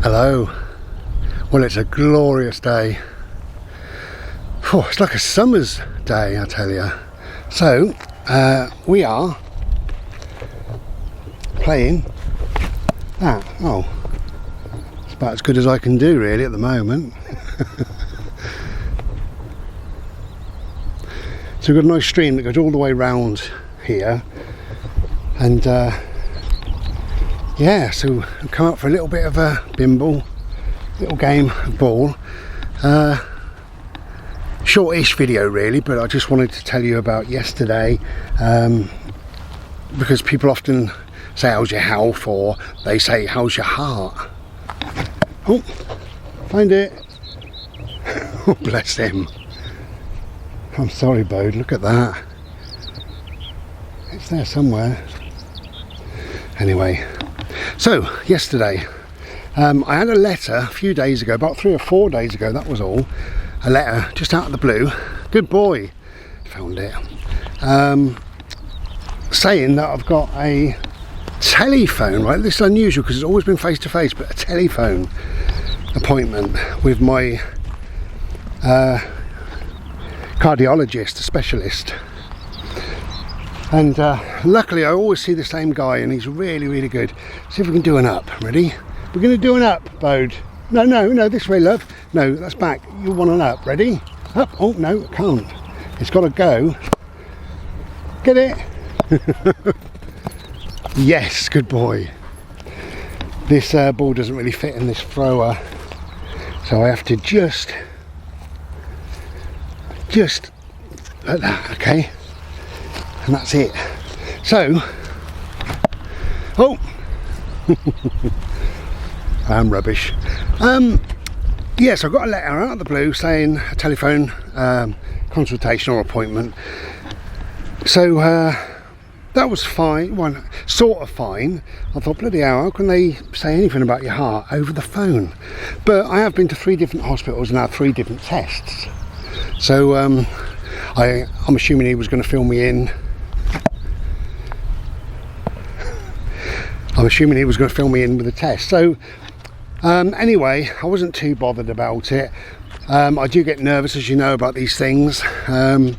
Hello. Well, it's a glorious day. Oh, it's like a summer's day, I tell you. So, we are playing that. Oh, it's about as good as I can do really at the moment. So we've got a nice stream that goes all the way round here, and yeah, so we've come up for a little bit of a bimble, little game of ball. Shortish video really, but I just wanted to tell you about yesterday, because people often say how's your health, or they say how's your heart. Oh, find it. Oh, bless him. I'm sorry, Bode, look at that. It's there somewhere. Anyway, so yesterday I had a letter a few days ago, about 3 or 4 days ago, that was all. A letter just out of the blue. Good boy, found it. Saying that I've got a telephone, right? This is unusual because it's always been face to face, but a telephone appointment with my cardiologist, a specialist. And luckily I always see the same guy, and he's really, really good. See if we can do an up. Ready? We're going to do an up, Bode. No, this way, love. No, that's back. You want an up. Ready? Up. Oh, no, it can't. It's got to go. Get it? Yes, good boy. This ball doesn't really fit in this thrower, so I have to just like that, okay? And that's it. So, oh, I'm rubbish. Yes, I got a letter out of the blue saying a telephone consultation or appointment. So that was fine, well, sort of fine. I thought, bloody hell, how can they say anything about your heart over the phone? But I have been to 3 different hospitals and had 3 different tests. So I'm assuming he was going to fill me in. I'm assuming he was going to fill me in with a test. So anyway, I wasn't too bothered about it. I do get nervous, as you know, about these things for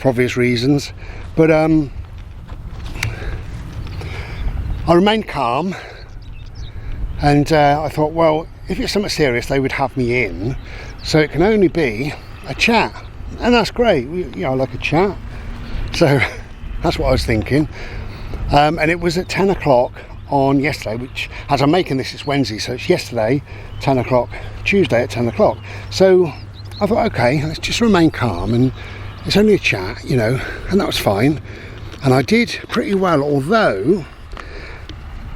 obvious reasons. But I remained calm, and I thought, well, if it's something serious, they would have me in. So it can only be a chat, and that's great. I like a chat. So that's what I was thinking. And it was at 10 o'clock on yesterday, which, as I'm making this, it's Wednesday, so it's yesterday 10 o'clock, Tuesday at 10 o'clock. So I thought, okay, let's just remain calm, and it's only a chat, you know, and that was fine. And I did pretty well, although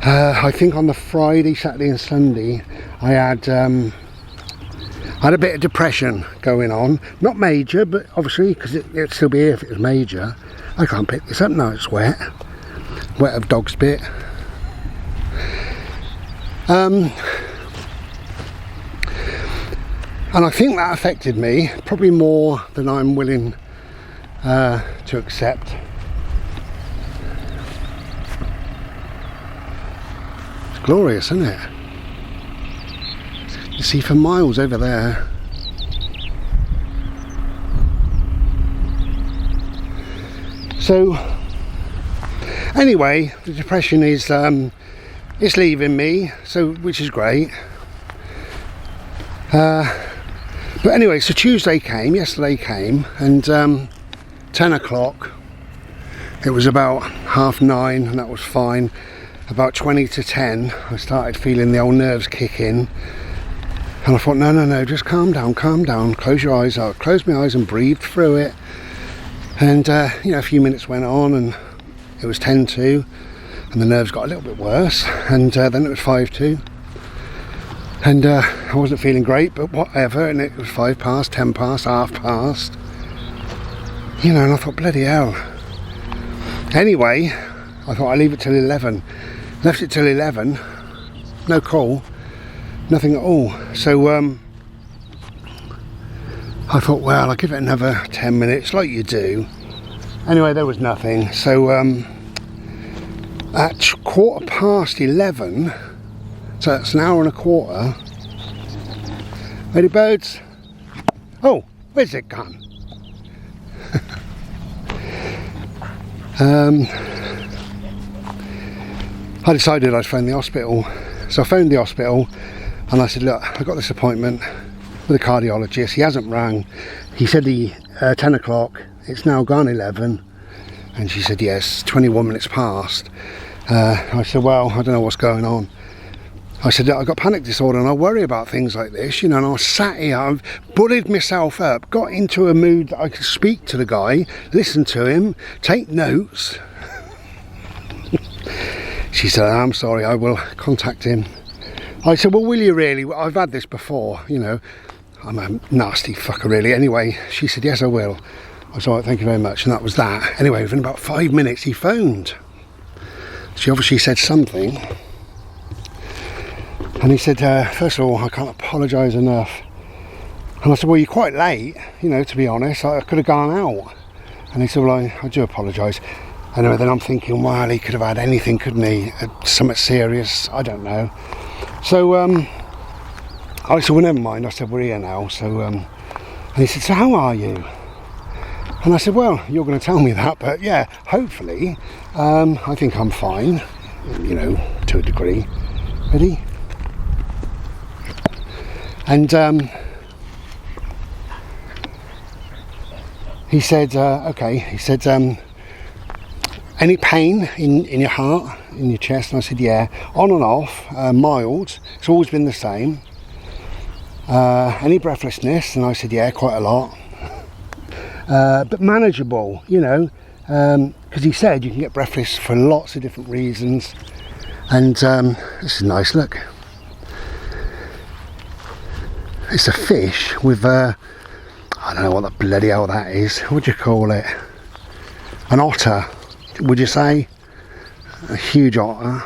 I think on the Friday, Saturday and Sunday I had a bit of depression going on. Not major, but obviously, because it'd still be here if it was major. I can't pick this up now, it's wet of dog's bit. And I think that affected me probably more than I'm willing to accept. It's glorious, isn't it? You see for miles over there. So anyway, the depression is it's leaving me, so which is great. But anyway, so yesterday came, and 10 o'clock, it was about 9:30, and that was fine. About 20 to 10, I started feeling the old nerves kick in, and I thought, no, just calm down, close your eyes. I closed my eyes and breathed through it, and you know, a few minutes went on, and it was 10 to, and the nerves got a little bit worse, and then it was 5 to, and I wasn't feeling great, but whatever, and it was 5 past, 10 past, half past, you know, and I thought, bloody hell. Anyway, I thought I'd leave it till 11. Left it till 11, no call, nothing at all. So I thought, well, I'll give it another 10 minutes like you do. Anyway, there was nothing. So at 11:15, so that's an hour and a quarter, Ready, birds? Oh, where's it gone? I decided I'd phone the hospital. So I phoned the hospital and I said, look, I've got this appointment with a cardiologist. He hasn't rang. He said 10 o'clock. It's now gone 11. And she said, yes, 21 minutes past. I said, well, I don't know what's going on. I said, I've got panic disorder and I worry about things like this, you know, and I was sat here, I've bullied myself up, got into a mood that I could speak to the guy, listen to him, take notes. She said, I'm sorry, I will contact him. I said, well, will you really? I've had this before, you know. I'm a nasty fucker, really. Anyway, she said, yes, I will. I was all right, thank you very much. And that was that. Anyway, within about 5 minutes, he phoned. She obviously said something. And he said, first of all, I can't apologise enough. And I said, well, you're quite late, you know, to be honest. I could have gone out. And he said, well, I do apologise. Anyway, then I'm thinking, well, he could have had anything, couldn't he? Something serious, I don't know. So, I said, well, never mind. I said, we're here now. So, and he said, so how are you? And I said, well, you're going to tell me that, but yeah, hopefully, I think I'm fine, you know, to a degree. Ready? And he said, okay, he said, any pain in your heart, in your chest? And I said, yeah, on and off, mild, it's always been the same. Any breathlessness? And I said, yeah, quite a lot. But manageable, you know, because he said you can get breathless for lots of different reasons. And this is nice, look. It's a fish with, I don't know what the bloody hell that is. What do you call it? An otter, would you say? A huge otter.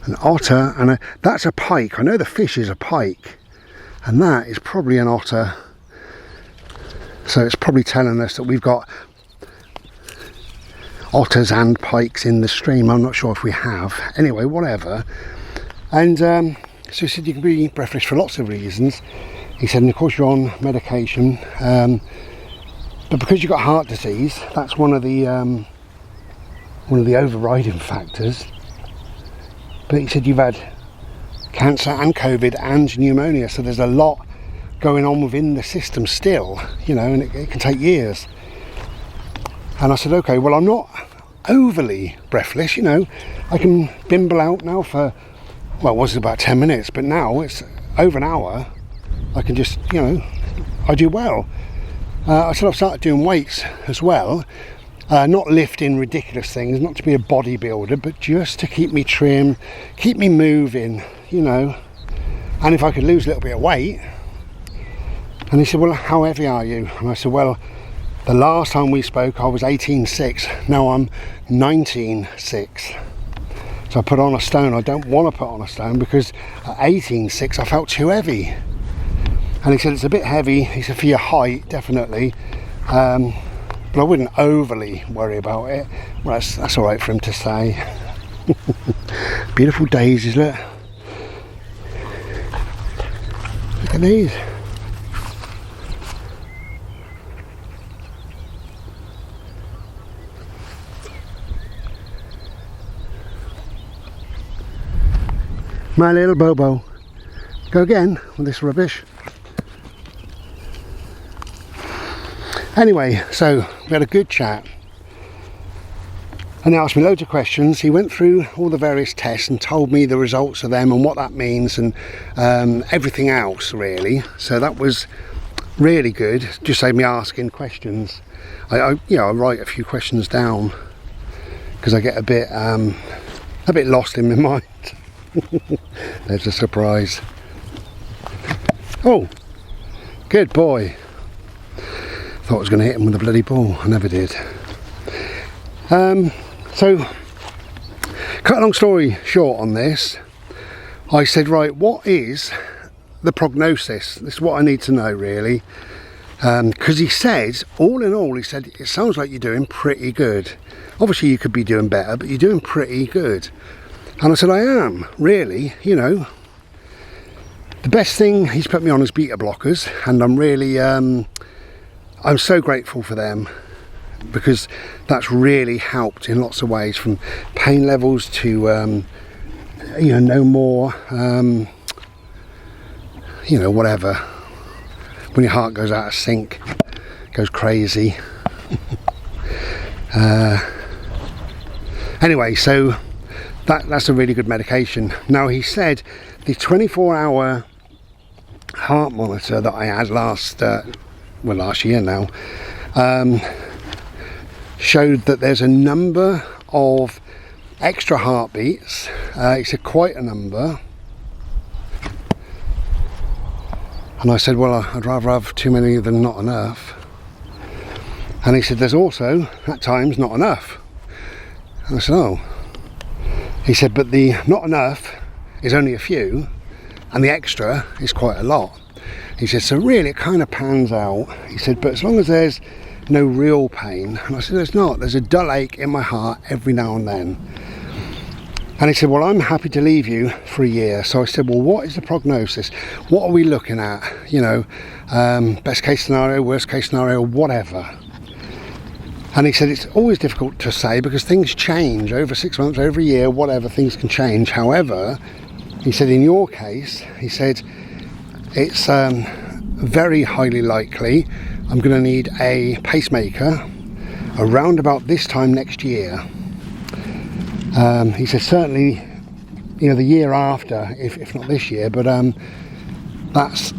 An otter, and that's a pike. I know the fish is a pike. And that is probably an otter. So it's probably telling us that we've got otters and pikes in the stream. I'm not sure if we have. Anyway, whatever. And so he said you can be breathless for lots of reasons. He said, and of course you're on medication, but because you've got heart disease, that's one of the overriding factors. But he said you've had cancer and COVID and pneumonia, so there's a lot going on within the system still, you know, and it can take years. And I said, okay, well, I'm not overly breathless, you know, I can bimble out now for, well, it was about 10 minutes, but now it's over an hour. I can just, you know, I do well. I said I've started doing weights as well, not lifting ridiculous things, not to be a bodybuilder, but just to keep me trim, keep me moving, you know, and if I could lose a little bit of weight. And he said, well, how heavy are you? And I said, well, the last time we spoke I was 18.6, now I'm 19.6. So I put on a stone. I don't want to put on a stone because at 18.6 I felt too heavy. And he said it's a bit heavy. He said for your height, definitely, but I wouldn't overly worry about it. Well, that's all right for him to say. Beautiful daisies, look. Look at these. My little Bobo. Go again with this rubbish. Anyway, so we had a good chat. And he asked me loads of questions. He went through all the various tests and told me the results of them and what that means and everything else, really. So that was really good. Just saved me asking questions. I write a few questions down because I get a bit lost in my mind. There's a surprise. Oh, good boy. Thought I was going to hit him with a bloody ball. I never did. So, cut a long story short on this, I said, right, what is the prognosis? This is what I need to know, really. Because he says, all in all, he said, it sounds like you're doing pretty good. Obviously, you could be doing better, but you're doing pretty good. And I said, I am, really, you know. The best thing he's put me on is beta blockers, and I'm really I'm so grateful for them, because that's really helped in lots of ways, from pain levels to you know, no more you know, whatever, when your heart goes out of sync, goes crazy. Anyway, so that's a really good medication. Now, he said the 24-hour heart monitor that I had last year now, showed that there's a number of extra heartbeats. He said quite a number, and I said, well, I'd rather have too many than not enough. And he said there's also at times not enough. And I said, oh. He said, but the not enough is only a few, and the extra is quite a lot. He said, so really it kind of pans out. He said, but as long as there's no real pain. And I said, there's not. There's a dull ache in my heart every now and then. And he said, well, I'm happy to leave you for a year. So I said, well, what is the prognosis? What are we looking at? You know, best case scenario, worst case scenario, whatever. And he said, it's always difficult to say because things change over 6 months, over a year, whatever, things can change. However, he said, in your case, he said, it's very highly likely I'm going to need a pacemaker around about this time next year. He said, certainly, you know, the year after, if not this year, but that's,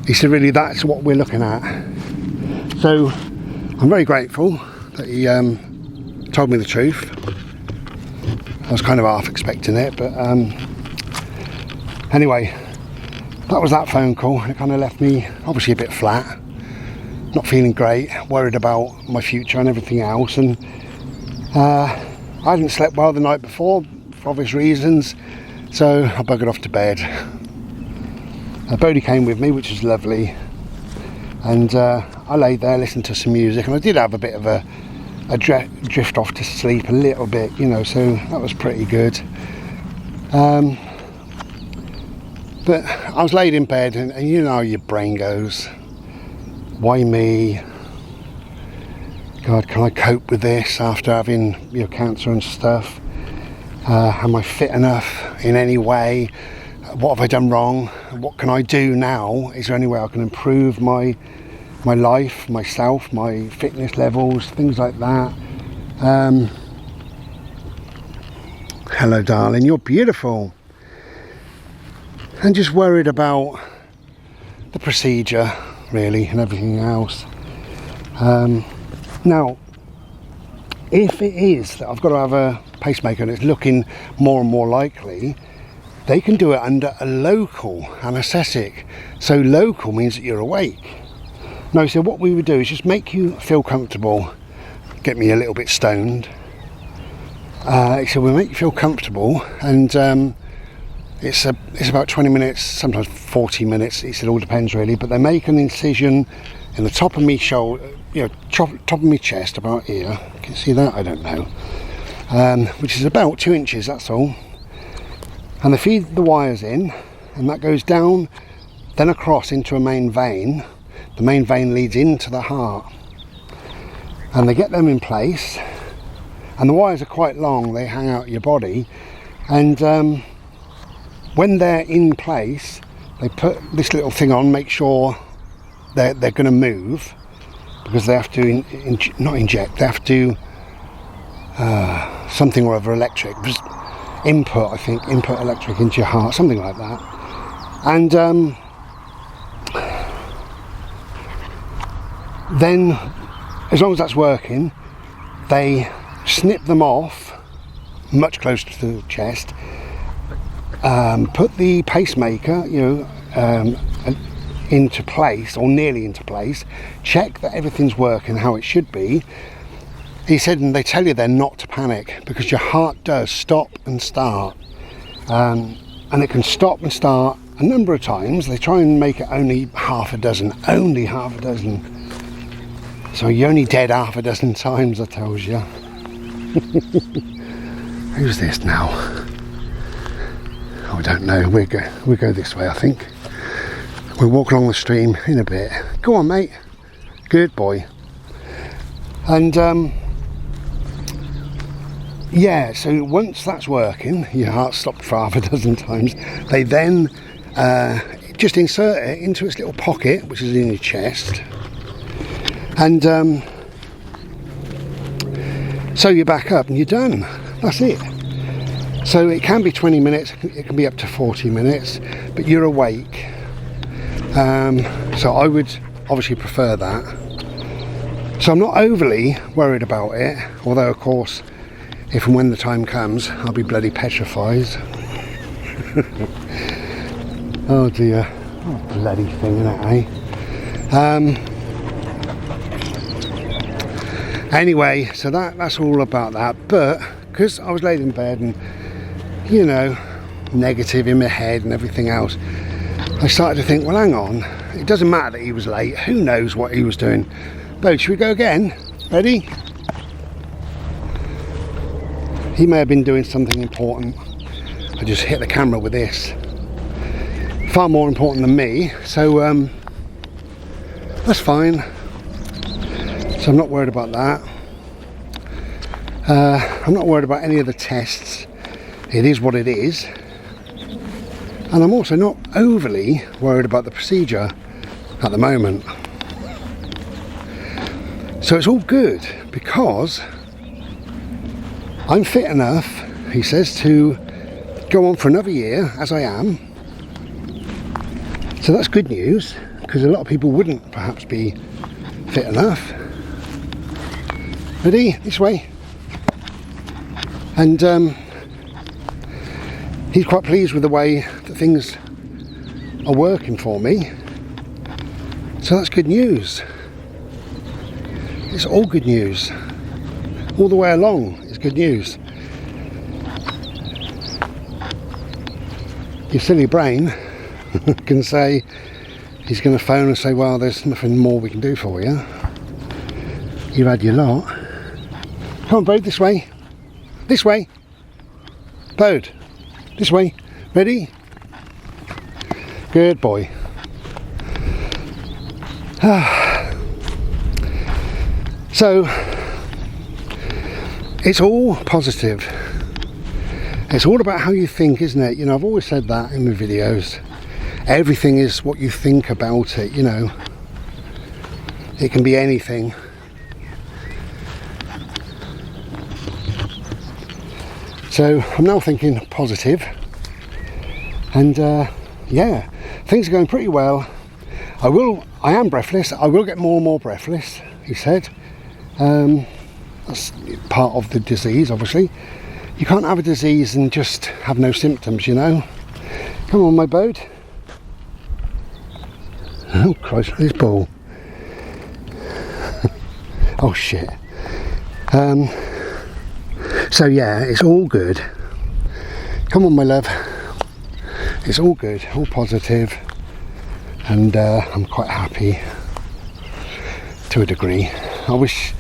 he said, really, that's what we're looking at. So I'm very grateful that he told me the truth. I was kind of half expecting it, but anyway, that was that phone call. It kind of left me obviously a bit flat, not feeling great, worried about my future and everything else. And I hadn't slept well the night before for obvious reasons, so I buggered off to bed. Bodie came with me, which was lovely, and I laid there, listened to some music, and I did have a bit of a drift off to sleep a little bit, you know, so that was pretty good. But I was laid in bed, and you know how your brain goes. Why me? God, can I cope with this after having, you know, cancer and stuff? Am I fit enough in any way? What have I done wrong? What can I do now? Is there any way I can improve my life, myself, my fitness levels, things like that? Hello, darling, you're beautiful. And just worried about the procedure, really, and everything else. Now, if it is that I've got to have a pacemaker and it's looking more and more likely, they can do it under a local anaesthetic. So local means that you're awake. No, so what we would do is just make you feel comfortable, get me a little bit stoned. So we'll make you feel comfortable, and it's about 20 minutes, sometimes 40 minutes. He said it all depends really, but they make an incision in the top of me shoulder, you know, top of me chest, about here. Can you see that? I don't know. Which is about 2 inches. That's all. And they feed the wires in, and that goes down, then across into a main vein. The main vein leads into the heart, and they get them in place, and the wires are quite long, they hang out your body, and when they're in place, they put this little thing on, make sure they're going to move, because they have to not inject, they have to something or other electric, just input, I think, input electric into your heart, something like that. And then, as long as that's working, they snip them off much closer to the chest, put the pacemaker, you know, into place, or nearly into place, check that everything's working how it should be. He said, and they tell you then not to panic, because your heart does stop and start, and it can stop and start a number of times. They try and make it only half a dozen. So you're only dead half a dozen times, I tells you. Who's this now? I don't know, we'll go this way, I think. We'll walk along the stream in a bit. Go on, mate. Good boy. And yeah, so once that's working, your heart stopped for half a dozen times, they then just insert it into its little pocket, which is in your chest, and so you're back up and you're done. That's it. So it can be 20 minutes, it can be up to 40 minutes, but you're awake. So I would obviously prefer that. So I'm not overly worried about it, although of course if and when the time comes I'll be bloody petrified. Oh dear, oh, bloody thing, isn't it, eh? Anyway, so that's all about that. But because I was laid in bed and, you know, negative in my head and everything else, I started to think, well, hang on, it doesn't matter that he was late, who knows what he was doing. But should we go again? Ready? He may have been doing something important. I just hit the camera with this. Far more important than me, so that's fine. So I'm not worried about that. I'm not worried about any of the tests. It is what it is. And I'm also not overly worried about the procedure at the moment. So it's all good because I'm fit enough, he says, to go on for another year as I am. So that's good news, because a lot of people wouldn't perhaps be fit enough. Ready? This way. And he's quite pleased with the way that things are working for me. So that's good news. It's all good news. All the way along is good news. Your silly brain can say, he's going to phone and say, well, there's nothing more we can do for you. You've had your lot. Come on, Bode, this way. This way. Bode, this way. Ready? Good boy. So, it's all positive. It's all about how you think, isn't it? You know, I've always said that in my videos. Everything is what you think about it, you know. It can be anything. So I'm now thinking positive, and yeah, things are going pretty well. I am breathless. I will get more and more breathless, he said. That's part of the disease, obviously. You can't have a disease and just have no symptoms, you know. Come on, my Bode. Oh Christ, this ball. Oh shit. So yeah, it's all good. Come on, my love. It's all good, all positive, and I'm quite happy to a degree. I wish,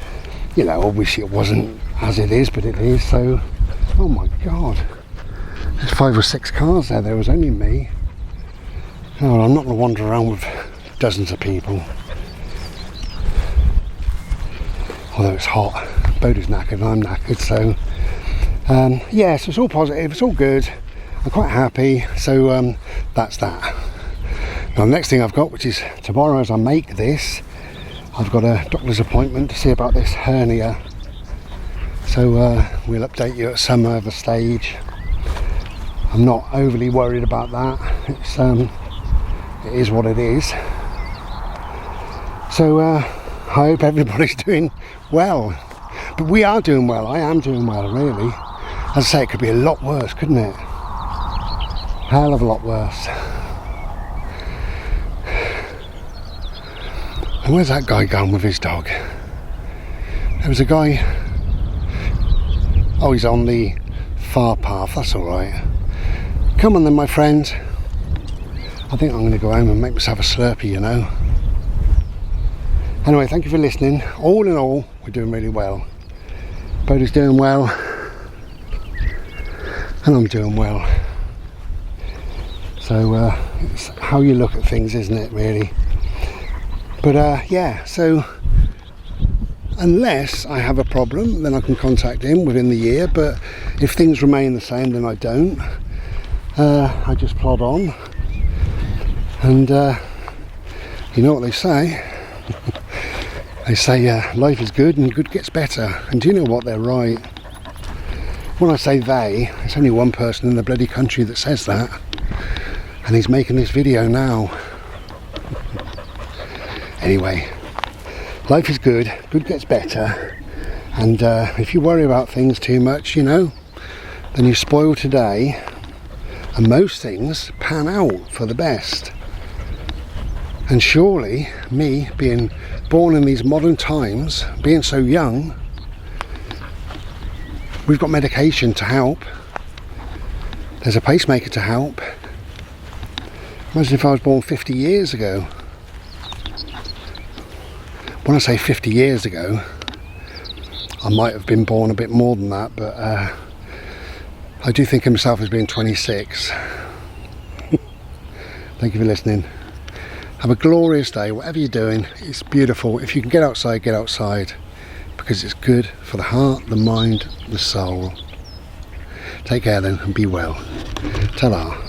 you know, obviously it wasn't as it is, but it is. So, oh my God, there's 5 or 6 cars there. There was only me. Oh, I'm not going to wander around with dozens of people. Although it's hot, Bode is knackered and I'm knackered, so yeah, so it's all positive, it's all good. I'm quite happy, so that's that. Now the next thing I've got, which is tomorrow as I make this, I've got a doctor's appointment to see about this hernia. So we'll update you at some other stage. I'm not overly worried about that. It is what it is. So I hope everybody's doing well. But we are doing well. I am doing well, really. As I say, it could be a lot worse, couldn't it? Hell of a lot worse. And where's that guy gone with his dog? There was a guy. Oh, he's on the far path. That's all right. Come on then, my friend. I think I'm going to go home and make myself a Slurpee, you know. Anyway, thank you for listening. All in all, we're doing really well. Bode's doing well, and I'm doing well. So it's how you look at things, isn't it, really? But yeah, so unless I have a problem, then I can contact him within the year. But if things remain the same, then I don't. I just plod on. And you know what they say? They say life is good and good gets better. And do you know what? They're right. When I say they, there's only one person in the bloody country that says that. And he's making this video now. Anyway, life is good, good gets better. And if you worry about things too much, you know, then you spoil today. And most things pan out for the best. And surely, me being born in these modern times, being so young, we've got medication to help. There's a pacemaker to help. Imagine if I was born 50 years ago. When I say 50 years ago, I might have been born a bit more than that, but I do think of myself as being 26. Thank you for listening. Have a glorious day, whatever you're doing. It's beautiful. If you can get outside, because it's good for the heart, the mind, the soul. Take care then, and be well. Ta-ra.